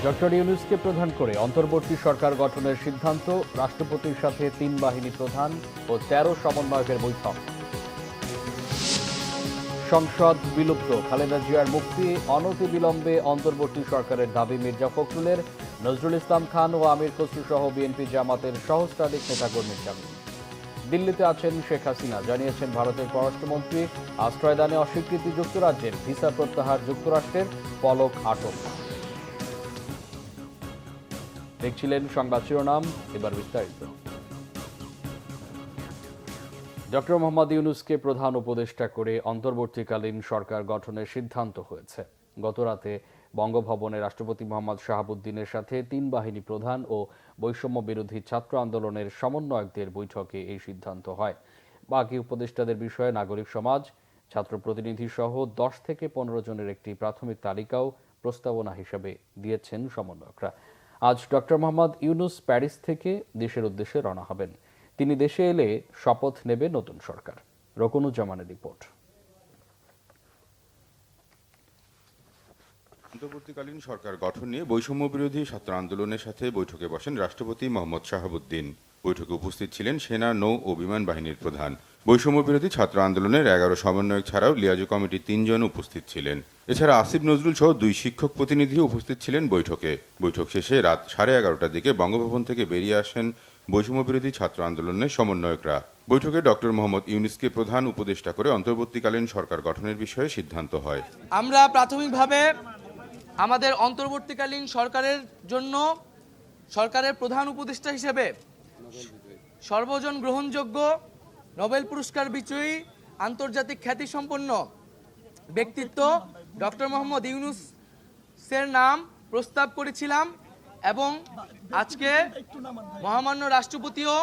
Doctor ইউনূসকে প্রধান করে অন্তর্বর্তী সরকার গঠনের সিদ্ধান্ত, রাষ্ট্রপতির সাথে ৩ বাহিনী প্রধান ও ১৩ সমন্বয়কের বৈঠক। সংসদ বিলুপ্ত, খালেদা জিয়ার মুক্তি অনতিবিলম্বে অন্তর্বর্তী সরকারের দাবি মির্জা ফখরুলের। নজরুল ইসলাম খান ও আমির খসরু সহ বিএনপি জামাতের সহস্রাধিক নেতাকর্মীর জামিন। দিল্লিতে আছেন শেখ হাসিনা, জানিয়েছেন ভারতের পররাষ্ট্রমন্ত্রী। আশ্রয়দানে অস্বীকৃতি যুক্তরাজ্যের, ভিসা প্রত্যাহার যুক্তরাষ্ট্রের, পলক আটক। দেখছিলেন সংবাদ শিরোনাম, এবার বিস্তারিত। ডক্টর মোহাম্মদ ইউনূসকে প্রধান উপদেষ্টা করে অন্তর্বর্তীকালীন সরকার গঠনের সিদ্ধান্ত হয়েছে। গতরাতে বঙ্গভবনে রাষ্ট্রপতি মোহাম্মদ শাহাবুদ্দিনের সাথে ৩ বাহিনী প্রধান ও বৈষম্য বিরোধী ছাত্র আন্দোলনের সমন্বয়কদের বৈঠকে এই সিদ্ধান্ত হয়। বাকি উপদেষ্টাদের বিষয়ে নাগরিক সমাজ, ছাত্র প্রতিনিধি সহ ১০ থেকে ১৫ জনের একটি প্রাথমিক তালিকাও প্রস্তাবনা হিসেবে দিয়েছেন সমন্বয়করা। আজ ডক্টর মোহাম্মদ ইউনূস প্যারিস থেকে দেশের উদ্দেশ্যে রওনা হবেন। তিনি দেশে এলে শপথ নেবে নতুন সরকার। রকুনুজ্জামানের রিপোর্ট। অন্তর্বর্তীকালীন সরকার গঠন নিয়ে বৈষম্য বিরোধী ছাত্র আন্দোলনের সাথে বৈঠকে বসেন রাষ্ট্রপতি মোহাম্মদ শাহাবুদ্দিন। বৈঠকে উপস্থিত ছিলেন সেনা, নৌ ও বিমান বাহিনীর প্রধান। বৈষম্য বিরোধী ছাত্র আন্দোলনের ১১ সমন্বয়ক ছাড়াও লিয়াজু কমিটির ৩ জন উপস্থিত ছিলেন। এছাড়া আসিফ নজরুল সহ ২ শিক্ষক প্রতিনিধিও উপস্থিত ছিলেন বৈঠকে। বৈঠক শেষে রাত 11:30টার দিকে বঙ্গভবন থেকে বেরিয়ে আসেন বৈষম্য বিরোধী ছাত্র আন্দোলনের সমন্বয়করা। বৈঠকে ডক্টর মোহাম্মদ ইউনূসকে প্রধান উপদেষ্টা করে অন্তর্বর্তীকালীন সরকার গঠনের বিষয়ে সিদ্ধান্ত হয়। আমরা প্রাথমিকভাবে আমাদের অন্তর্বর্তীকালীন সরকারের জন্য সরকারের প্রধান উপদেষ্টা হিসেবে সর্বজন গ্রহণযোগ্য, নোবেল পুরস্কার বিজয়ী, আন্তর্জাতিক খ্যাতিসম্পন্ন ব্যক্তিত্ব ডক্টর মোহাম্মদ ইউনূসের নাম প্রস্তাব করেছিলাম এবং আজকে মহামান্য রাষ্ট্রপতিও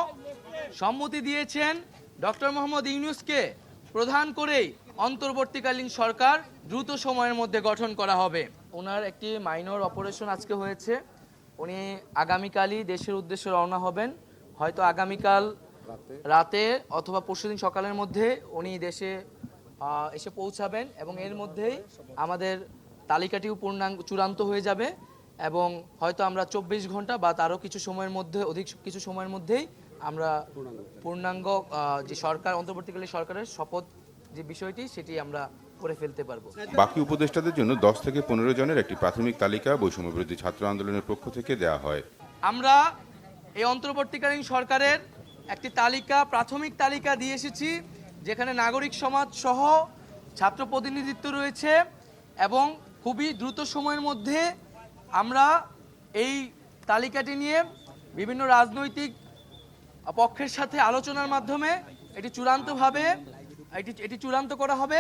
সম্মতি দিয়েছেন ডক্টর মোহাম্মদ ইউনূসকে প্রধান করেই অন্তর্বর্তীকালীন সরকার দ্রুত সময়ের মধ্যে গঠন করা হবে। ওনার একটি মাইনর অপারেশন আজকে হয়েছে, উনি আগামীকালই দেশের উদ্দেশ্যে রওনা হবেন। হয়তো আগামীকাল রাতে অথবা পরশুদিন সকালের মধ্যে উনি দেশে এসে পৌঁছাবেন এবং এর মধ্যেই আমাদের তালিকাটিও চূড়ান্ত হয়ে যাবে এবং হয়তো আমরা ২৪ ঘন্টা বা তারও কিছু সময়ের মধ্যে, অধিক কিছু সময়ের মধ্যেই আমরা পূর্ণাঙ্গ যে সরকার, অন্তর্বর্তীকালীন সরকারের শপথ যে বিষয়টি, সেটি আমরা করে ফেলতে পারবো। বাকি উপদেষ্টাদের জন্য ১০ থেকে ১৫ জনের একটি প্রাথমিক তালিকা বৈষম্য বিরোধী ছাত্র আন্দোলনের পক্ষ থেকে দেওয়া হয়। আমরা এই অন্তর্বর্তীকালীন সরকারের একটি তালিকা, প্রাথমিক তালিকা দিয়ে এসেছি, যেখানে নাগরিক সমাজ সহ ছাত্র প্রতিনিধিত্ব রয়েছে এবং খুবই দ্রুত সময়ের মধ্যে আমরা এই তালিকাটি নিয়ে বিভিন্ন রাজনৈতিক পক্ষের সাথে আলোচনার মাধ্যমে এটি চূড়ান্ত করা হবে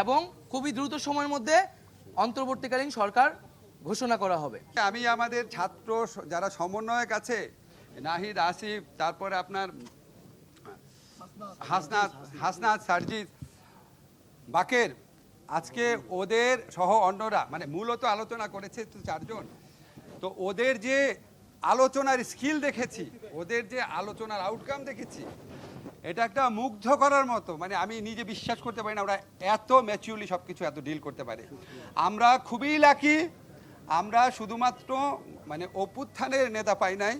এবং খুবই দ্রুত সময়ের মধ্যে অন্তর্বর্তীকালীন সরকার ঘোষণা করা হবে। আমি আমাদের ছাত্র যারা সমন্বয়ক আছে, নাহিদ, আসিফ, তারপরে আপনার হাসনাত, সারজিদ, বাকের, আজকে ওদের সহ অন্যরা মানে মূলত আলোচনা করেছে তো 4 জন। তো ওদের যে আলোচনার স্কিল দেখেছি, ওদের যে আলোচনার আউটকাম দেখেছি, এটা একটা মুগ্ধ করার মতো। মানে আমি নিজে বিশ্বাস করতে পারি না ওরা এত ম্যাচিউরলি সব কিছু এত ডিল করতে পারে। আমরা খুবই লাকি, আমরা শুধুমাত্র মানে অভ্যুত্থানের নেতা পাই নাই,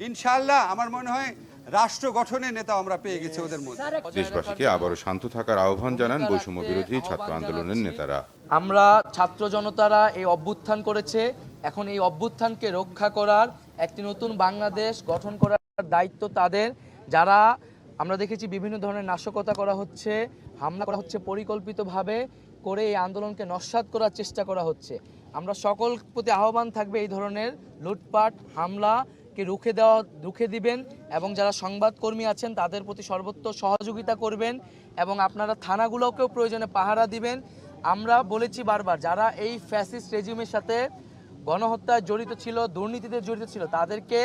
ইনশাআল্লাহ আমার মনে হয় রাষ্ট্র গঠনের নেতা আমরা পেয়ে গেছি ওদের মধ্যে। দেশবাসীকে আবারও শান্ত থাকার আহ্বান জানান বৈষম্য বিরোধী ছাত্র আন্দোলনের নেতারা। আমরা ছাত্র জনতারা এই অভ্যুত্থান করেছে, এখন এই অভ্যুত্থানকে রক্ষা করার, একটি নতুন বাংলাদেশ গঠন করার দায়িত্ব তাদের। যারা আমরা দেখেছি বিভিন্ন ধরনের নাশকতা করা হচ্ছে, হামলা করা হচ্ছে, পরিকল্পিতভাবে করে এই আন্দোলনকে নস্যাৎ করার চেষ্টা করা হচ্ছে। আমরা সকল প্রতি আহ্বান থাকবে এই ধরনের লুটপাট, হামলাকে রুখে দিবেন এবং যারা সংবাদকর্মী আছেন তাদের প্রতি সর্বোচ্চ সহযোগিতা করবেন এবং আপনারা থানাগুলোকেও প্রয়োজনে পাহারা দিবেন। আমরা বলেছি বারবার, যারা এই ফ্যাসিস্ট রেজিমের সাথে গণহত্যায় জড়িত ছিল, দুর্নীতিতে জড়িত ছিল, তাদেরকে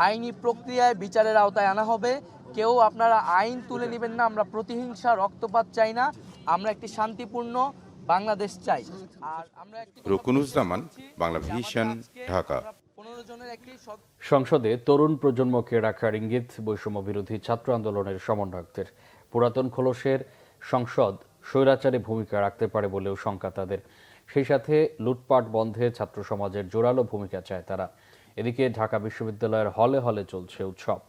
আইনি প্রক্রিয়ায় বিচারের আওতায় আনা হবে। কেউ আপনারা আইন তুলে নেবেন না। আমরা প্রতিহিংসা, রক্তপাত চাই না, আমরা একটি শান্তিপূর্ণ বাংলাদেশ চাই। আর আমরা রকুনুজ্জামান, বাংলা ভিশন, ঢাকা। সংসদে তরুণ প্রজন্মকে রাখার ইঙ্গিত বৈষম্য বিরোধী ছাত্র আন্দোলনের সমন্বয়কদের। পুরাতন খোলসের সংসদ স্বৈরাচারী ভূমিকা রাখতে পারে বলেও শঙ্কা তাদের। সেই সাথে লুটপাট বন্ধে ছাত্র সমাজের জোরালো ভূমিকা চায় তারা। এদিকে ঢাকা বিশ্ববিদ্যালয়ের হলে হলে চলছে উৎসব।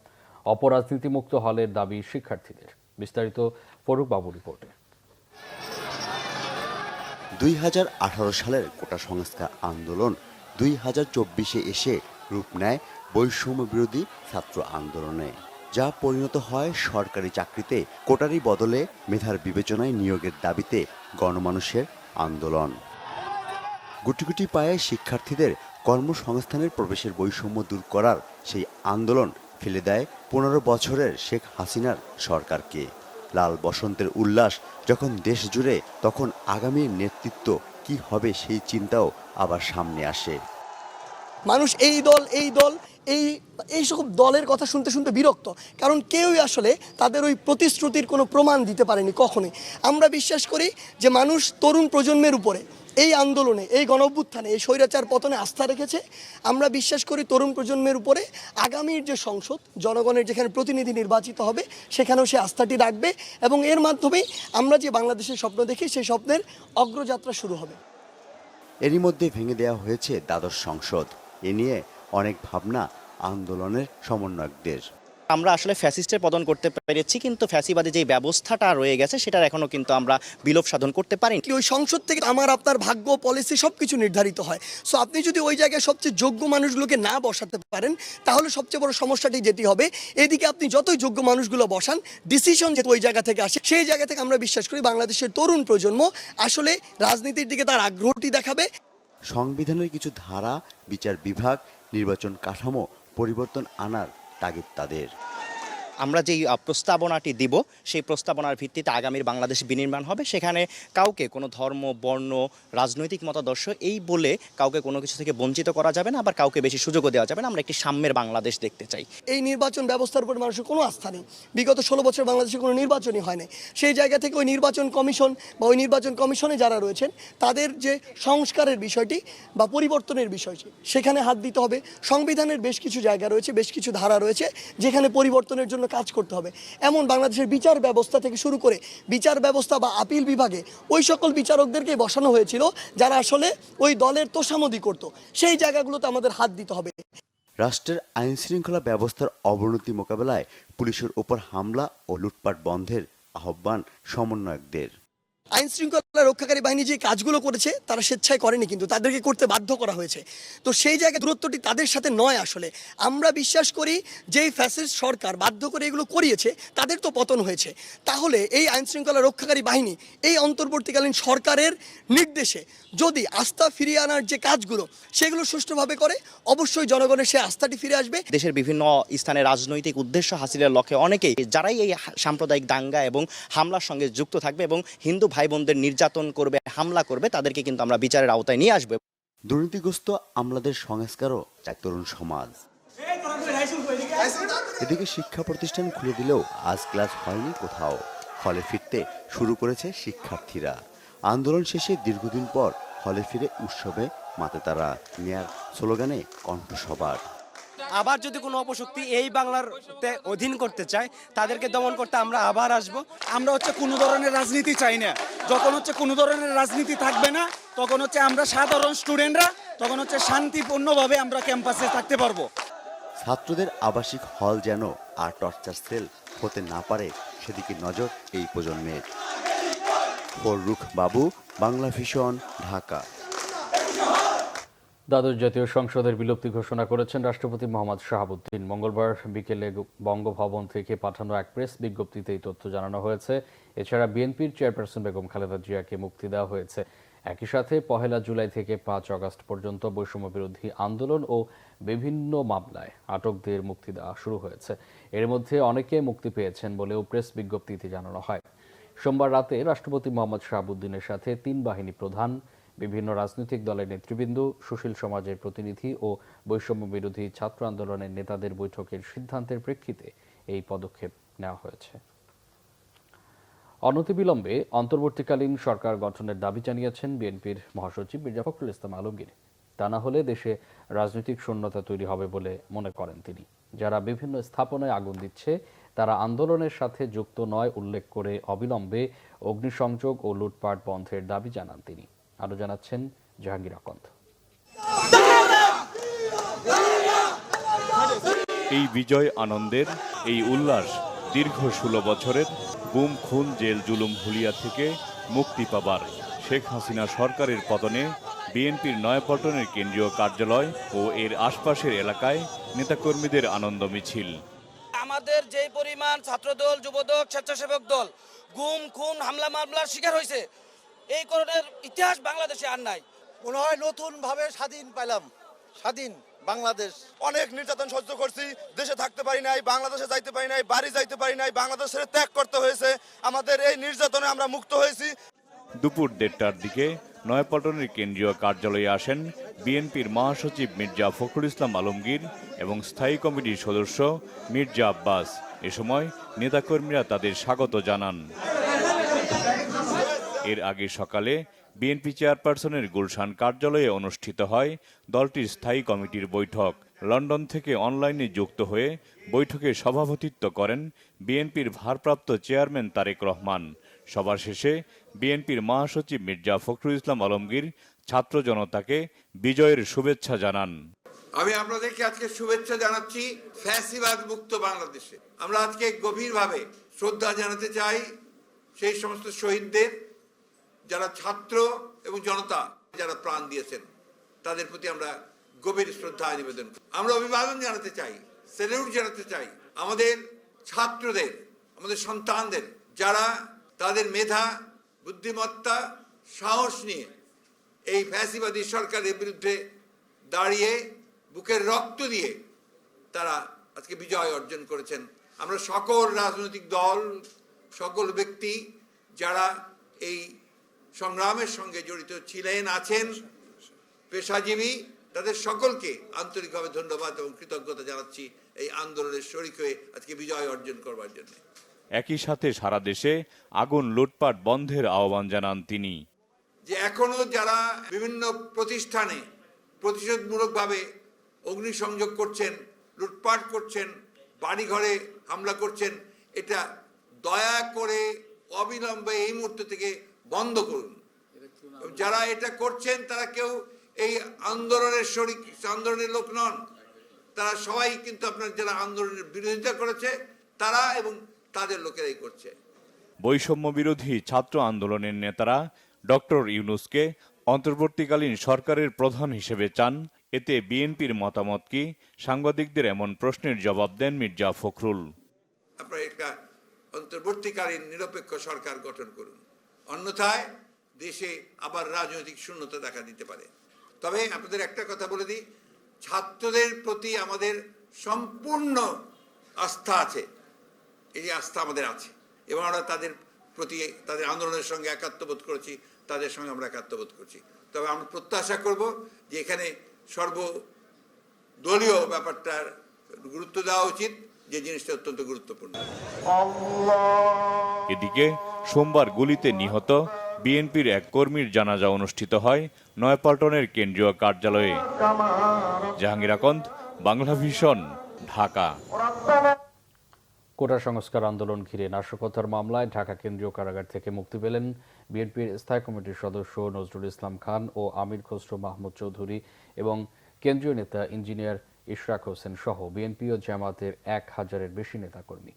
অপরাজনীতিমুক্ত হলের দাবি শিক্ষার্থীদের। বিস্তারিত ফরুক বাবু রিপোর্টে। 2018 সালের কোটা সংস্কার আন্দোলন 2024-এ এসে রূপ নেয় বৈষম্য বিরোধী ছাত্র আন্দোলনে, যা পরিণত হয় সরকারি চাকরিতে কোটারি বদলে মেধার বিবেচনায় নিয়োগের দাবিতে গণমানুষের আন্দোলন। গুটি গুটি পায়ে শিক্ষার্থীদের কর্মসংস্থানের প্রবেশের বৈষম্য দূর করার সেই আন্দোলন ফেলে দেয় 15 বছরের শেখ হাসিনার সরকারকে। লাল বসন্তের উল্লাস যখন দেশ জুড়ে, তখন আগামীর নেতৃত্ব কি হবে সেই চিন্তাও আবার সামনে আসে। মানুষ এই সব দলের কথা শুনতে শুনতে বিরক্ত, কারণ কেউই আসলে তাদের ওই প্রতিশ্রুতির কোনো প্রমাণ দিতে পারেনি কখনোই। আমরা বিশ্বাস করি যে মানুষ তরুণ প্রজন্মের উপরে এই আন্দোলনে, এই গণঅভ্যুত্থানে, এই স্বৈরাচার পতনে আস্থা রেখেছে। আমরা বিশ্বাস করি তরুণ প্রজন্মের উপরে আগামীর যে সংসদ, জনগণের যেখানে প্রতিনিধি নির্বাচিত হবে, সেখানেও সে আস্থাটি রাখবে এবং এর মাধ্যমেই আমরা যে বাংলাদেশের স্বপ্ন দেখি সেই স্বপ্নের অগ্রযাত্রা শুরু হবে। এরই মধ্যে ভেঙে দেওয়া হয়েছে দ্বাদশ সংসদ। এ নিয়ে অনেক ভাবনা আন্দোলনের সমন্বয়কদের। আমরা আসলে ফ্যাসিস্টের পতন করতে পেরেছি, কিন্তু ফ্যাসিবাদী যে ব্যবস্থাটা রয়ে গেছে সেটার এখনো কিন্তু আমরা বিলোপ সাধন করতে পারিনি। ওই সংসদ থেকে আমার আপনার ভাগ্য, পলিসি সবকিছু নির্ধারিত হয়। সো আপনি যদি ওই জায়গায় সবচেয়ে যোগ্য মানুষগুলোকে না বসাতে পারেন, তাহলে সবচেয়ে বড় সমস্যাটি যেটি হবে, এদিকে আপনি যতই যোগ্য মানুষগুলো বসান, ডিসিশন যেহেতু ওই জায়গা থেকে আসে, সেই জায়গা থেকে আমরা বিশ্বাস করি বাংলাদেশের তরুণ প্রজন্ম আসলে রাজনীতির দিকে তার আগ্রহটি দেখাবে। সংবিধানের কিছু ধারা, বিচার বিভাগ, নির্বাচন কাঠামো পরিবর্তন আনার তাগিদ তাদের। আমরা যেই প্রস্তাবনাটি দিব, সেই প্রস্তাবনার ভিত্তিতে আগামীর বাংলাদেশ বিনির্মাণ হবে। সেখানে কাউকে কোনো ধর্ম, বর্ণ, রাজনৈতিক মতাদর্শ এই বলে কাউকে কোনো কিছু থেকে বঞ্চিত করা যাবে না, আবার কাউকে বেশি সুযোগও দেওয়া যাবে না। আমরা একটি সাম্যের বাংলাদেশ দেখতে চাই। এই নির্বাচন ব্যবস্থার উপর মানুষের কোনো আস্থা নেই। বিগত 16 বছর বাংলাদেশে কোনো নির্বাচনই হয় না। সেই জায়গা থেকে ওই নির্বাচন কমিশন বা ওই নির্বাচন কমিশনে যারা রয়েছেন, তাদের যে সংস্কারের বিষয়টি বা পরিবর্তনের বিষয়টি, সেখানে হাত দিতে হবে। সংবিধানের বেশ কিছু জায়গা রয়েছে, বেশ কিছু ধারা রয়েছে যেখানে পরিবর্তনের জন্য কাজ করতে হবে। এমন বাংলাদেশের বিচার ব্যবস্থা থেকে শুরু করে বিচার ব্যবস্থা বা আপিল বিভাগে ওই সকল বিচারকদেরকে বসানো হয়েছিল যারা আসলে ওই দলের তোষামোদি করত। সেই জায়গাগুলোতে আমাদের হাত দিতে হবে। রাষ্ট্রের আইন শৃঙ্খলা ব্যবস্থার অবনতি মোকাবেলায় পুলিশের ওপর হামলা ও লুটপাট বন্ধের আহ্বান সমন্বয়কদের। আইন শৃঙ্খলা রক্ষাকারী বাহিনী যে কাজগুলো করেছে তারা স্বেচ্ছায় করেনি, কিন্তু তাদেরকে করতে বাধ্য করা হয়েছে। তো সেই জায়গায় দূরত্বটি তাদের সাথে নয়। আসলে আমরা বিশ্বাস করি যে ফ্যাসিস্ট সরকার বাধ্য করে এগুলো করিয়েছে, তাদের তো পতন হয়েছে। তাহলে এই আইন শৃঙ্খলা রক্ষাকারী বাহিনী এই অন্তর্বর্তীকালীন সরকারের নির্দেশে যদি আস্থা ফিরিয়ে আনার যে কাজগুলো সেগুলো সুষ্ঠুভাবে করে, অবশ্যই জনগণের সে আস্থাটি ফিরে আসবে। দেশের বিভিন্ন স্থানে রাজনৈতিক উদ্দেশ্য হাসিলের লক্ষ্যে অনেকেই যারাই এই সাম্প্রদায়িক দাঙ্গা এবং হামলার সঙ্গে যুক্ত থাকবে এবং হিন্দু ভাই বোনদের নির্যাতন করবে, হামলা করবে, তাদেরকে কিন্তু আমরা বিচারের আওতায় নিয়ে আসবে। দুর্নীতিগ্রস্ত আমলাদের সংস্কারও চায় তরুণ সমাজ। এদিকে শিক্ষা প্রতিষ্ঠান খুলে দিলেও আজ ক্লাস হয়নি কোথাও। হলে ফিরতে শুরু করেছে শিক্ষার্থীরা। আন্দোলন শেষে দীর্ঘদিন পর হলে ফিরে উৎসবে মাতে তারা। নেয়ার স্লোগানে কণ্ঠসবার। আবার যদি কোনো অপশক্তি এই বাংলার অধীন করতে চায়, তাদেরকে দমন করতে আমরা আবার আসব। আমরা কোনো ধরনের রাজনীতি চাই না। যখন কোনো ধরনের রাজনীতি থাকবে না, তখন আমরা সাধারণ স্টুডেন্টরা তখন শান্তিপূর্ণভাবে আমরা ক্যাম্পাসে থাকতে পারবো। ছাত্রদের আবাসিক হল যেন আর টর্চার সেল হতে না পারে, সেদিকে নজর এই প্রজন্মের। ফরুক বাবু, বাংলা ভিশন, ঢাকা। দ্বাদশ জাতীয় সংসদের বিলুপ্তি ঘোষণা করেছেন রাষ্ট্রপতি মোহাম্মদ শাহাবুদ্দিন। মঙ্গলবার বিকেলে বঙ্গভবন থেকে পাঠানো এক প্রেস বিজ্ঞপ্তিতে এই তথ্য জানানো হয়েছে। এছাড়া বিএনপির চেয়ারপারসন বেগম খালেদা জিয়াকে মুক্তি দেওয়া হয়েছে। একই সাথে 1 জুলাই থেকে 5 আগস্ট পর্যন্ত বৈষম্য বিরোধী আন্দোলন ও বিভিন্ন মামলায় আটকদের মুক্তি দেওয়া শুরু হয়েছে। এর মধ্যে অনেকে মুক্তি পেয়েছেন বলেও প্রেস বিজ্ঞপ্তিতে জানানো হয়। সোমবার রাতে রাষ্ট্রপতি মোহাম্মদ শাহাবুদ্দিনের সাথে 3 বাহিনী প্রধান, বিভিন্ন রাজনৈতিক দলের নেতৃবৃন্দ, সুশীল সমাজের প্রতিনিধি ও বৈষম্য বিরোধী ছাত্র আন্দোলনের নেতাদের বৈঠকের সিদ্ধান্তের প্রেক্ষিতে এই পদক্ষেপ নেওয়া হয়েছে। অনতিবিলম্বে অন্তর্বর্তীকালীন সরকার গঠনের দাবি জানিয়েছেন বিএনপির মহাসচিব মির্জা ফখরুল ইসলাম আলমগীর। তা না হলে দেশে রাজনৈতিক শূন্যতা তৈরি হবে বলে মনে করেন তিনি। যারা বিভিন্ন স্থাপনায় আগুন দিচ্ছে তারা আন্দোলনের সাথে যুক্ত নয় উল্লেখ করে অবিলম্বে অগ্নিসংযোগ ও লুটপাট বন্ধের দাবি জানান তিনি। আরও জানাচ্ছেন জাহাঙ্গীর আকন্দ। এই বিজয় আনন্দের, এই উল্লাস দীর্ঘ 16 বছরের গুম, খুন, জেল, জুলুম, হুলিয়া থেকে মুক্তি পাবার। শেখ হাসিনা সরকারের পতনে বিএনপির নয়াপল্টনের কেন্দ্রীয় কার্যালয় ও এর আশপাশের এলাকায় নেতাকর্মীদের আনন্দ মিছিল। আমাদের যেই পরিমাণ ছাত্রদল, যুবদল, স্বেচ্ছাসেবক দল গুম, খুন, হামলা মামলার শিকার হয়েছে, এই করণের ইতিহাস বাংলাদেশে আর নাই। মনে হয় নতুনভাবে স্বাধীন পাইলাম, স্বাধীন বাংলাদেশ। অনেক নির্যাতন সহ্য করছি, দেশে থাকতে পারি নাই, বাংলাদেশে যাইতে পারি নাই, বাড়ি যাইতে পারি নাই, বাংলাদেশের ত্যাগ করতে হয়েছে। আমাদের এই নির্যাতনে আমরা মুক্ত হয়েছি। দুপুর 1:30টার দিকে নয়াপল্টনের কেন্দ্রীয় কার্যালয়ে আসেন বিএনপির মহাসচিব মির্জা ফখরুল ইসলাম আলমগীর এবং স্থায়ী কমিটির সদস্য মির্জা আব্বাস। এ সময় নেতাকর্মীরা তাদের স্বাগত জানান। এর আগে সকালে বিএনপি চেয়ারপারসনের গুলশান কার্যালয়ে অনুষ্ঠিত হয় দলটির স্থায়ী কমিটির বৈঠক। লন্ডন থেকে অনলাইনে যুক্ত হয়ে বৈঠকে সভাপতিত্ব করেন বিএনপির ভারপ্রাপ্ত চেয়ারম্যান তারেক রহমান। সভা শেষে বিএনপির মহাসচিব মির্জা ফখরুল ইসলাম আলমগীর ছাত্র জনতাকে বিজয়ের শুভেচ্ছা জানান। আমি আপনাদেরকে আজকে শুভেচ্ছা জানাচ্ছি ফ্যাসিবাদ মুক্ত বাংলাদেশে। আমরা আজকে গভীরভাবে শ্রদ্ধা জানাতে চাই সেই সমস্ত শহীদদের, যারা ছাত্র এবং জনতা যারা প্রাণ দিয়েছেন, তাদের প্রতি আমরা গভীর শ্রদ্ধা নিবেদন করি। আমরা অভিবাদন জানাতে চাই, স্যালুট জানাতে চাই আমাদের ছাত্রদের, আমাদের সন্তানদের, যারা তাদের মেধা, বুদ্ধিমত্তা, সাহস নিয়ে এই ফ্যাসিবাদী সরকারের বিরুদ্ধে দাঁড়িয়ে বুকের রক্ত দিয়ে তারা আজকে বিজয় অর্জন করেছেন। আমরা সকল রাজনৈতিক দল, সকল ব্যক্তি যারা এই সংগ্রামের সঙ্গে জড়িত ছিলেন, আছেন, পেশাজীবী, তাদের সকলকে আন্তরিকভাবে ধন্যবাদ এবং কৃতজ্ঞতা জানাচ্ছি এই আন্দোলনের শরিক হয়ে আজকে বিজয় অর্জন করবার জন্য। একই সাথে সারা দেশে আগুন লুটপাট বন্ধের আহ্বান জানান তিনি। যে এখনো যারা বিভিন্ন প্রতিষ্ঠানে প্রতিশোধমূলকভাবে অগ্নিসংযোগ করছেন, লুটপাট করছেন, বাড়িঘরে হামলা করছেন, এটা দয়া করে অবিলম্বে এই মুহূর্ত থেকে বন্ধ করুন। যারা এটা করছেন তারা কেউ এই আন্দোলনের শরিক, আন্দোলনের লোক নন। তারা সবাই কিন্তু আপনার যারা আন্দোলনের বিরোধিতা করেছে তারা এবং তাদের লোকেরাই করছে। বৈষম্য বিরোধী ছাত্র আন্দোলনের নেতারা ডক্টর ইউনূসকে অন্তর্বর্তীকালীন সরকারের প্রধান হিসেবে চান। এতে বিএনপির মতামত কি? সাংবাদিকদের এমন প্রশ্নের জবাব দেন মির্জা ফখরুল। আপনারা একটা অন্তর্বর্তীকালীন নিরপেক্ষ সরকার গঠন করুন, অন্যথায় দেশে আবার রাজনৈতিক শূন্যতা দেখা দিতে পারে। তবে আপনাদের একটা কথা বলে দিই, ছাত্রদের প্রতি আমাদের সম্পূর্ণ আস্থা আছে। এই আস্থা আমাদের আছে এবং আমরা তাদের প্রতি, তাদের আন্দোলনের সঙ্গে একাত্মবোধ করেছি, তাদের সঙ্গে আমরা একাত্মবোধ করছি। তবে আমরা প্রত্যাশা করব যে এখানে সর্বদলীয় ব্যাপারটার গুরুত্ব দেওয়া উচিত, যে জিনিসটা অত্যন্ত গুরুত্বপূর্ণ। এদিকে সোমবার গুলিতে নিহত বিএনপির এক কর্মীর জানাজা অনুষ্ঠিত হয় নয়াপল্টনের কেন্দ্রীয় কার্যালয়ে। জাহাঙ্গীর আকন্দ, বাংলা ভিশন, ঢাকা। কোটা সংস্কার আন্দোলন ঘিরে নাশকতার মামলায় ঢাকা কেন্দ্রীয় কারাগার থেকে মুক্তি পেলেন বিএনপির স্থায়ী কমিটির সদস্য নজরুল ইসলাম খান ও আমির খসরু মাহমুদ চৌধুরী এবং কেন্দ্রীয় নেতা ইঞ্জিনিয়ার ইশরাক হোসেন সহ বিএনপি ও জামায়াতের 1000-এর বেশি নেতাকর্মী।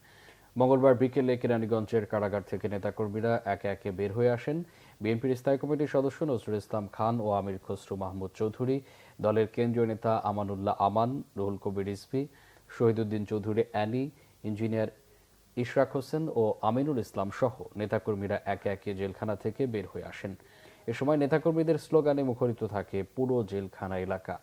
মঙ্গলবার বিকেলে কেরানীগঞ্জের কারাগার থেকে নেতাকর্মীরা একে একে বের হয়ে আসেন। বিএনপির স্থায়ী কমিটির সদস্য নজরুল ইসলাম খান ও আমির খসরু মাহমুদ চৌধুরী, দলের কেন্দ্রীয় নেতা আমানুল্লাহ আমান, রুহুল কবির রিজভী, শহীদুদ্দিন চৌধুরী অ্যানি, ইঞ্জিনিয়ার ইশরাক হোসেন ও আমিনুল ইসলাম সহ নেতাকর্মীরা একে একে জেলখানা থেকে বের হয়ে আসেন। এ সময় নেতাকর্মীদের স্লোগানে মুখরিত থাকে পুরো জেলখানা এলাকা।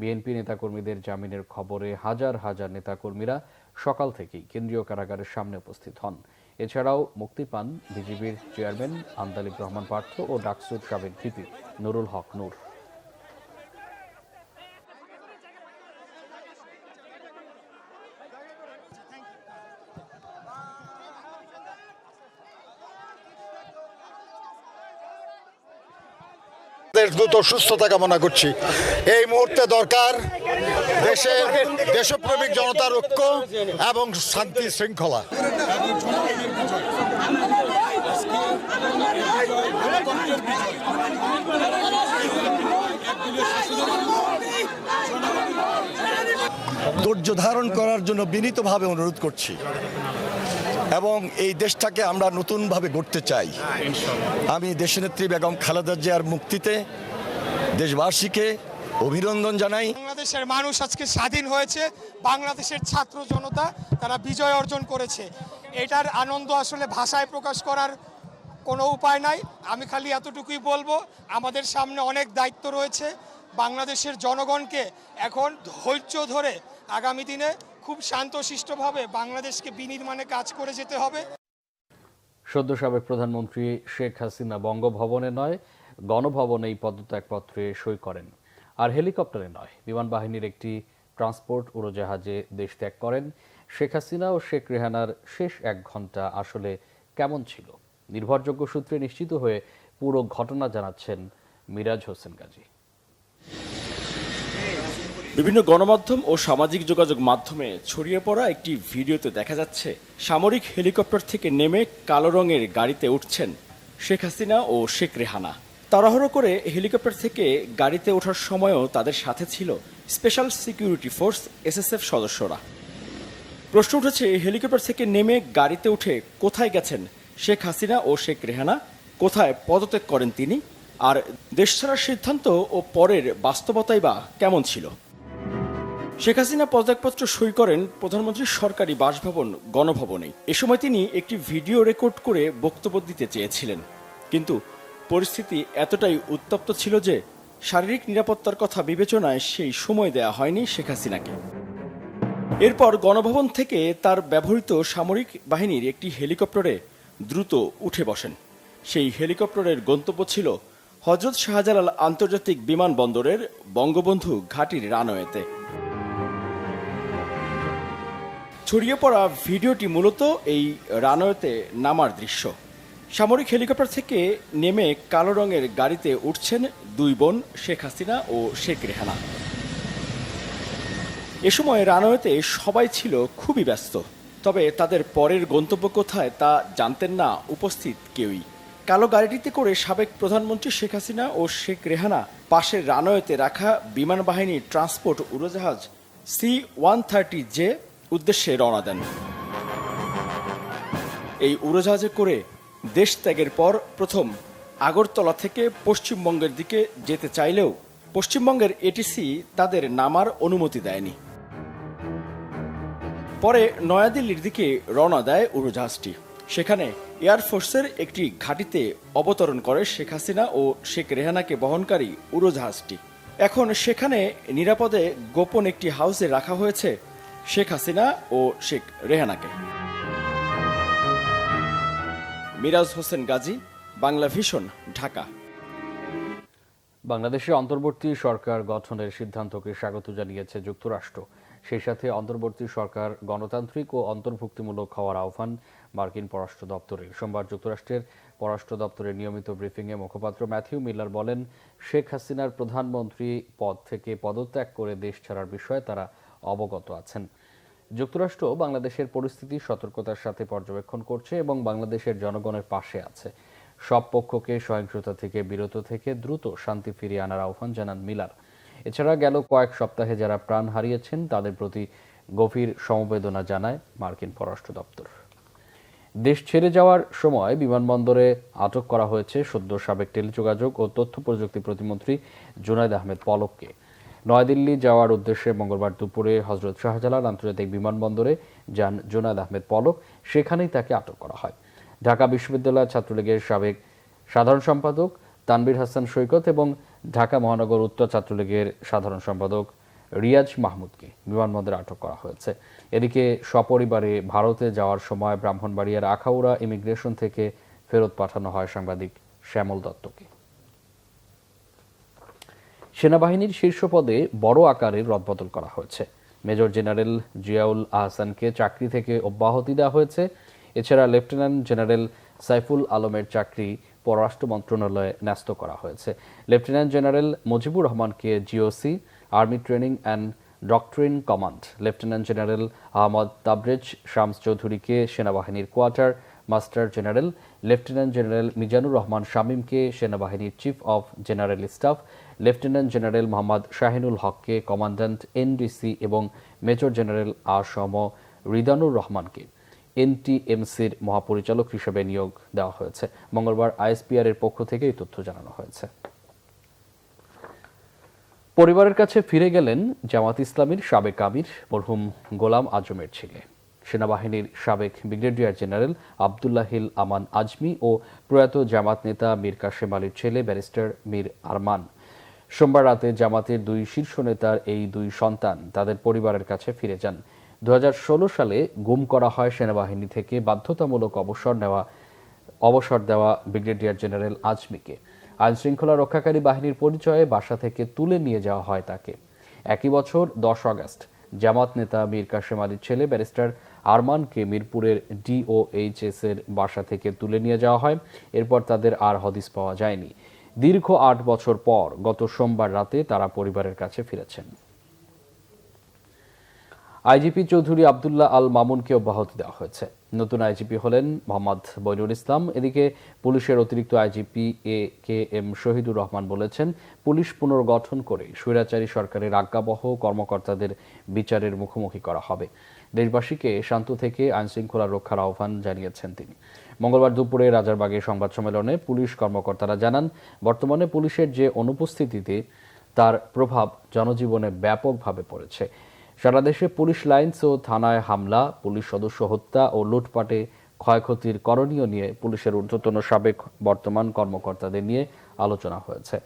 বিএনপি নেতাকর্মীদের জামিনের খবরে হাজার হাজার নেতাকর্মীরা সকাল থেকেই কেন্দ্রীয় কারাগারের সামনে উপস্থিত হন। এছাড়াও মুক্তি পান বিজিবির চেয়ারম্যান আন্দালিব রহমান পার্থ ও ডাকসুর সাবেক ভিপি নুরুল হক নূর। দ্রুত সুস্থতা কামনা করছি। এই মুহূর্তে দরকার দেশের দেশপ্রেমিক জনতার ঐক্য এবং শান্তি শৃঙ্খলা। গণতন্ত্রের বিজয়। ধৈর্য ধারণ করার জন্য বিনীতভাবে অনুরোধ করছি এবং এই দেশটাকে আমরা নতুনভাবে গড়তে চাই। আমি দেশনেত্রী বেগম খালেদা জিয়ার মুক্তিতে দেশবাসীকে অভিনন্দন জানাই। বাংলাদেশের মানুষ আজকে স্বাধীন হয়েছে, বাংলাদেশের ছাত্র জনতা তারা বিজয় অর্জন করেছে। এটার আনন্দ আসলে ভাষায় প্রকাশ করার কোনো উপায় নাই। আমি খালি এতটুকুই বলবো, আমাদের সামনে অনেক দায়িত্ব রয়েছে। বাংলাদেশের জনগণকে এখন ধৈর্য ধরে আগামী দিনে খুব শান্তশিষ্টভাবে বাংলাদেশকে বিনির্মাণে কাজ করে যেতে হবে। সদ্য সাবেক প্রধানমন্ত্রী শেখ হাসিনা বঙ্গভবনে নয় গণভবনে এই পদত্যাগপত্রে সই করেন, আর হেলিকপ্টারে নয় বিমান বাহিনীর একটি ট্রান্সপোর্ট উড়োজাহাজে দেশ ত্যাগ করেন। শেখ হাসিনা ও শেখ রেহানার শেষ 1 ঘন্টা আসলে কেমন ছিল? নির্ভরযোগ্য সূত্রে নিশ্চিত হয়ে পুরো ঘটনা জানাচ্ছেন মিরাজ হোসেন গাজী। বিভিন্ন গণমাধ্যম ও সামাজিক যোগাযোগ মাধ্যমে ছড়িয়ে পড়া একটি ভিডিওতে দেখা যাচ্ছে সামরিক হেলিকপ্টার থেকে নেমে কালো রঙের গাড়িতে উঠছেন শেখ হাসিনা ও শেখ রেহানা। তাড়াহুড়ো করে হেলিকপ্টার থেকে গাড়িতে ওঠার সময়ও তাদের সাথে ছিল স্পেশাল সিকিউরিটি ফোর্স SSF সদস্যরা। প্রশ্ন উঠেছে, হেলিকপ্টার থেকে নেমে গাড়িতে উঠে কোথায় গেছেন শেখ হাসিনা ও শেখ রেহানা? কোথায় পদত্যাগ করেন তিনি? আর দেশ ছাড়ার সিদ্ধান্ত ও পরের বাস্তবতাই বা কেমন ছিল? শেখ হাসিনা পদত্যাগপত্র সই করেন প্রধানমন্ত্রীর সরকারি বাসভবন গণভবনে। এ সময় তিনি একটি ভিডিও রেকর্ড করে বক্তব্য দিতে চেয়েছিলেন, কিন্তু পরিস্থিতি এতটাই উত্তপ্ত ছিল যে শারীরিক নিরাপত্তার কথা বিবেচনায় সেই সময় দেয়া হয়নি শেখ হাসিনাকে। এরপর গণভবন থেকে তার ব্যবহৃত সামরিক বাহিনীর একটি হেলিকপ্টারে দ্রুত উঠে বসেন। সেই হেলিকপ্টারের গন্তব্য ছিল হযরত শাহজালাল আন্তর্জাতিক বিমানবন্দরের বঙ্গবন্ধু ঘাঁটির রানওয়েতে। ছড়িয়ে পড়া ভিডিওটি মূলত এই রানওয়েতে নামার দৃশ্য। সামরিক হেলিকপ্টার থেকে নেমে কালো রঙের গাড়িতে উঠছেন 2 বোন শেখ হাসিনা ও শেখ রেহানা। এ সময় রানওয়েতে সবাই ছিল খুবই ব্যস্ত, তবে তাদের পরের গন্তব্য কোথায় তা জানতেন না উপস্থিত কেউই। কালো গাড়িটিতে করে সাবেক প্রধানমন্ত্রী শেখ হাসিনা ও শেখ রেহানা পাশের রানওয়েতে রাখা বিমান বাহিনীর ট্রান্সপোর্ট উড়োজাহাজ C-130J উদ্দেশ্যে রওনা দেন। এই উড়োজাহাজে করে দেশ ত্যাগের পর প্রথম আগরতলা থেকে পশ্চিমবঙ্গের দিকে যেতে চাইলেও পশ্চিমবঙ্গের ATC তাদের নামার অনুমতি দেয়নি। পরে নয়াদিল্লির দিকে রওনা দেয় উড়োজাহাজটি। সেখানে এয়ারফোর্সের একটি ঘাঁটিতে অবতরণ করে শেখ হাসিনা ও শেখ রেহানাকে বহনকারী উড়োজাহাজটি। এখন সেখানে নিরাপদে গোপন একটি হাউসে রাখা হয়েছে শেখ হাসিনা ও শেখ রেহানাকে। মিরাজ হোসেন গাজী, বাংলা ভিশন, ঢাকা। বাংলাদেশে অন্তর্বর্তী সরকার গঠনের সিদ্ধান্তকে স্বাগত জানিয়েছে যুক্তরাষ্ট্র। সেই সাথে অন্তর্বর্তী সরকার গণতান্ত্রিক ও অন্তর্ভুক্তিমূলক হওয়ার আহ্বান মার্কিন পররাষ্ট্র দপ্তরের। সোমবার যুক্তরাষ্ট্রের পররাষ্ট্র দপ্তরের নিয়মিত ব্রিফিংয়ে মুখপাত্র ম্যাথিউ মিলার বলেন, শেখ হাসিনার প্রধানমন্ত্রী পদ থেকে পদত্যাগ করে দেশ ছাড়ার বিষয়ে তারা অবগত আছেন। যুক্তরাষ্ট্র বাংলাদেশের পরিস্থিতি সতর্কতার সাথে পর্যবেক্ষণ করছে এবং বাংলাদেশের জনগণের পাশে আছে। সব পক্ষকে সহিংসতা থেকে বিরত থেকে দ্রুত শান্তি ফিরিয়ে আনার আহ্বান জানান মিলার। এছাড়া গেল কয়েক সপ্তাহে যারা প্রাণ হারিয়েছেন তাদের প্রতি গভীর সমবেদনা জানায় মার্কিন পররাষ্ট্র দপ্তর। দেশ ছেড়ে যাওয়ার সময় বিমানবন্দরে আটক করা হয়েছে সদ্য সাবেক টেলিযোগাযোগ ও তথ্য প্রযুক্তি প্রতিমন্ত্রী জুনায়েদ আহমেদ পলককে। নয়াদিল্লি যাওয়ার উদ্দেশ্যে মঙ্গলবার দুপুরে হযরত শাহজালাল আন্তর্জাতিক বিমানবন্দরে যান জুনায়েদ আহমেদ পলক। সেখানেই তাকে আটক করা হয়। ঢাকা বিশ্ববিদ্যালয় ছাত্রলীগের সাবেক সাধারণ সম্পাদক তানভীর হাসান সৈকত এবং ঢাকা মহানগর উত্তর ছাত্রলীগের সাধারণ সম্পাদক রিয়াজ মাহমুদকে বিমানবন্দরে আটক করা হয়েছে। এদিকে সপরিবারে ভারতে যাওয়ার সময় ব্রাহ্মণবাড়িয়ার আখাউড়া ইমিগ্রেশন থেকে ফেরত পাঠানো হয় সাংবাদিক শ্যামল দত্তকে। সেনাবাহিনীর শীর্ষ পদে বড় আকারের রদবদল করা হয়েছে। মেজর জেনারেল জিয়াউল আহসানকে চাকরি থেকে অব্যাহতি দেওয়া হয়েছে। এছাড়া লেফটেন্যান্ট জেনারেল সাইফুল আলমের চাকরি পররাষ্ট্র মন্ত্রণালয়ে ন্যস্ত করা হয়েছে। লেফটেন্যান্ট জেনারেল মুজিবুর রহমানকে GOC army training and doctrine command, lieutenant general Ahmed Tabrez Shams চৌধুরীকে সেনাবাহিনীর quarter master general lieutenant general Mizanur Rahman শামীমকে সেনাবাহিনীর chief of general staff, lieutenant general Mohammad Shahinul হককে কমান্ড্যান্ট এনডিসি এবং মেজর জেনারেল আসম রিদানুর রহমানকে এনটিএমসির মহাপরিচালক হিসেবে নিয়োগ দেওয়া হয়েছে। মঙ্গলবার আইএসপিআর এর পক্ষ থেকে এই তথ্য জানানো হয়েছে। পরিবারের কাছে ফিরে গেলেন জামাত ইসলামীর সাবেক আমির মরহুম গোলাম আজমের ছেলে, সেনাবাহিনীর সাবেক ব্রিগেডিয়ার জেনারেল আবদুল্লাহিল আমান আজমি ও প্রয়াত জামাত নেতা মীর কাশেম আলীর ছেলে ব্যারিস্টার মীর আরমান। সোমবার রাতে জামাতের দুই শীর্ষ নেতার এই দুই সন্তান তাদের পরিবারের কাছে ফিরে যান। 2016 সালে গুম করা হয় সেনাবাহিনী থেকে বাধ্যতামূলক অবসর দেওয়া ব্রিগেডিয়ার জেনারেল আজমিকে। আইন শৃঙ্খলা রক্ষাকারী বাহিনীর পরিচয়ে বাসা থেকে তুলে নিয়ে যাওয়া হয় তাকে। একই বছর 10 আগস্ট জামাত নেতা মীর কাশেম আলীর ছেলে ব্যারিস্টার আরমানকে মিরপুরের ডিওএইচএস এর বাসা থেকে তুলে নিয়ে যাওয়া হয়। এরপর তাদের আর হদিস পাওয়া যায়নি। দীর্ঘ 8 বছর পর গত সোমবার রাতে তারা পরিবারের কাছে ফিরেছেন। আইজিপি চৌধুরী আব্দুল্লাহ আল মামুনকে অব্যাহতি দেওয়া হয়েছে। নতুন আইজিপি হলেন মোহাম্মদ বৈনুল ইসলাম। এদিকে পুলিশের অতিরিক্ত আইজিপি AKM শহীদুর রহমান বলেছেন, পুলিশ পুনর্গঠন করে স্বৈরাচারী সরকারের আজ্ঞাবহ কর্মকর্তাদের বিচারের মুখোমুখি করা হবে। দেশবাসীকে শান্ত থেকে আইনশৃঙ্খলা রক্ষার আহ্বান জানিয়েছেন তিনি। মঙ্গলবার দুপুরে রাজারবাগে সংবাদ সম্মেলনে পুলিশ কর্মকর্তারা জানান, বর্তমানে পুলিশের যে অনুপস্থিতিতে তার প্রভাব জনজীবনে ব্যাপকভাবে পড়েছে। সারা দেশে পুলিশ লাইন্স ও থানায় হামলা, পুলিশ সদস্য হত্যা ও লুটপাটে ক্ষয়ক্ষতির করণীয় নিয়ে পুলিশের ঊর্ধ্বতন সাবেক বর্তমান কর্মকর্তাদের নিয়ে আলোচনা হয়েছে।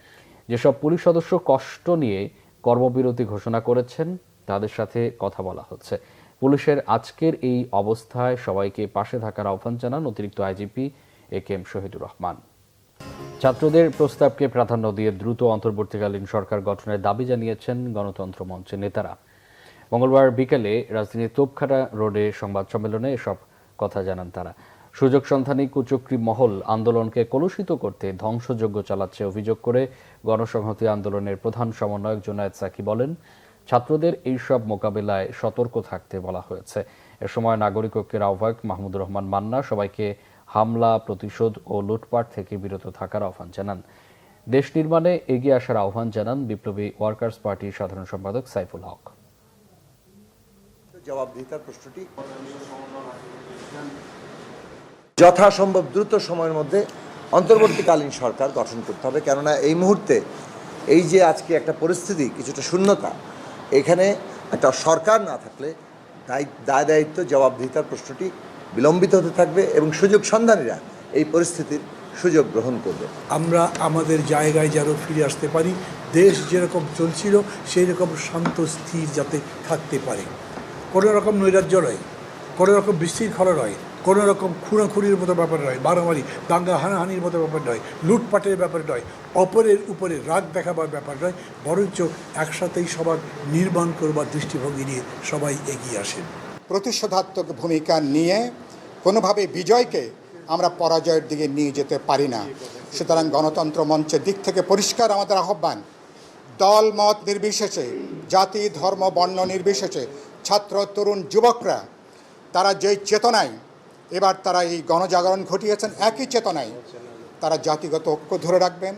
যেসব পুলিশ সদস্য কষ্ট নিয়ে কর্মবিরতি ঘোষণা করেছেন তাদের সাথে কথা বলা হচ্ছে। পুলিশের আজকের এই অবস্থায় সবাইকে পাশে থাকার আহ্বান জানান অতিরিক্ত আইজিপি AKM শহীদুর রহমান। ছাত্রদের প্রস্তাবকে প্রাধান্য দিয়ে দ্রুত অন্তর্বর্তীকালীন সরকার গঠনের দাবি জানিয়েছেন গণতন্ত্র মঞ্চের নেতারা। মঙ্গলবার বিকেলে রাজধানীর তোপখানা রোডে সংবাদ সম্মেলনে এসব কথা জানান তারা। সুযোগ সন্ধানী কুচক্রী মহল আন্দোলনকে কলুষিত করতে ধ্বংসযজ্ঞ চালাচ্ছে অভিযোগ করে গণসংহতি আন্দোলনের প্রধান সমন্বয়ক জুনায়েদ সাকি বলেন, ছাত্রদের এইসব মোকাবেলায় সতর্ক থাকতে বলা হয়েছে। এ সময় নাগরিক ঐক্যের আহ্বায়ক মাহমুদুর রহমান মান্না সবাইকে হামলা, প্রতিশোধ ও লুটপাট থেকে বিরত থাকার আহ্বান জানান। দেশ নির্মাণে এগিয়ে আসার আহ্বান জানান বিপ্লবী ওয়ার্কার্স পার্টির সাধারণ সম্পাদক সাইফুল হক। জবাবদিহিতার প্রশ্নটি যথাসম্ভব দ্রুত সময়ের মধ্যে অন্তর্বর্তীকালীন সরকার গঠন করতে হবে, কেননা এই মুহূর্তে এই যে আজকে একটা পরিস্থিতি, কিছুটা শূন্যতা, এখানে একটা সরকার না থাকলে দায় দায়িত্ব জবাবদিহিতার প্রশ্নটি বিলম্বিত হতে থাকবে এবং সুযোগ সন্ধানীরা এই পরিস্থিতির সুযোগ গ্রহণ করবে। আমরা আমাদের জায়গায় যেন ফিরে আসতে পারি, দেশ যেরকম চলছিল সেই রকম শান্ত স্থির যাতে থাকতে পারে। কোনো রকম নৈরাজ্য নয়, কোনো রকম বিশৃঙ্খলা নয়, কোনো রকম খুনাখুনির মতো ব্যাপার নয়, মারামারি দাঙ্গা হানাহানির মতো ব্যাপার নয়, লুটপাটের ব্যাপার নয়, অপরের উপরে রাগ দেখাবার ব্যাপার নয়, বরঞ্চ একসাথেই সবার নির্মাণ করবার দৃষ্টিভঙ্গি নিয়ে সবাই এগিয়ে আসেন। প্রতিশোধাত্মক ভূমিকা নিয়ে কোনোভাবে বিজয়কে আমরা পরাজয়ের দিকে নিয়ে যেতে পারি না। সুতরাং গণতন্ত্র মঞ্চের দিক থেকে পরিষ্কার আমাদের আহ্বান, দল মত নির্বিশেষে, জাতি ধর্ম বর্ণ নির্বিশেষে ছাত্র তরুণ যুবকরা তারা যেই চেতনায় এবার তারা এই গণজাগরণ ঘটিয়েছেন, একই চেতনায় তারা জাতিগত ঐক্য ধরে রাখবেন,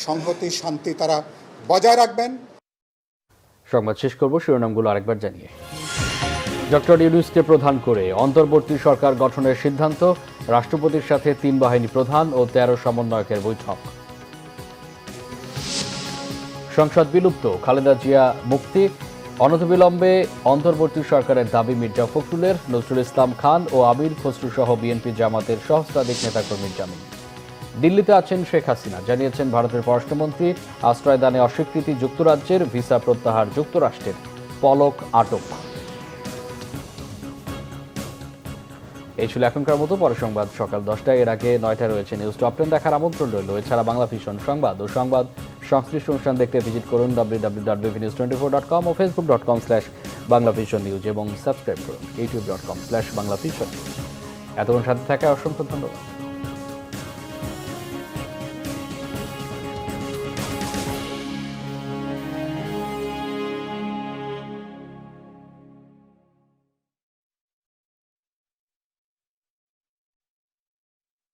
সংহতি শান্তি তারা বজায় রাখবেন। সংবাদ শেষ করব শিরোনামগুলো আরেকবার জানিয়ে। ডক্টর ইউনূসকে প্রধান করে অন্তর্বর্তী সরকার গঠনের সিদ্ধান্ত, রাষ্ট্রপতির সাথে 3 বাহিনী প্রধান ও 13 সমন্বয়কের বৈঠক। সংসদ বিলুপ্ত, খালেদা জিয়া মুক্তি, অনতিবিলম্বে অন্তর্বর্তী সরকারের দাবি মির্জা ফখরুলের, নজরুল ইসলাম খান ও আমির খসরু সহ বিএনপি জামাতের সহস্রাধিক নেতাকর্মীর জামিন। দিল্লিতে আছেন শেখ হাসিনা, জানিয়েছেন ভারতের পররাষ্ট্রমন্ত্রী। আশ্রয়দানে অস্বীকৃতি যুক্তরাজ্যের, ভিসা প্রত্যাহার যুক্তরাষ্ট্রের, পলক আটক। এই ছিল এখনকার মতো। পরে সংবাদ সকাল 10টায়, এর আগে 9টায় রয়েছে নিউজ টপ 10 দেখার আমন্ত্রণ রইল। এছাড়া বাংলা ভিশন সংবাদ ও সংবাদ সংশ্লিষ্ট অনুষ্ঠান দেখতে ভিজিট করুন www.bvnews24.com ও facebook.com/banglavisionnews এবং সাবস্ক্রাইব করুন youtube.com/banglavision। এতক্ষণ সাথে থাকা অসংখ্য ধন্যবাদ।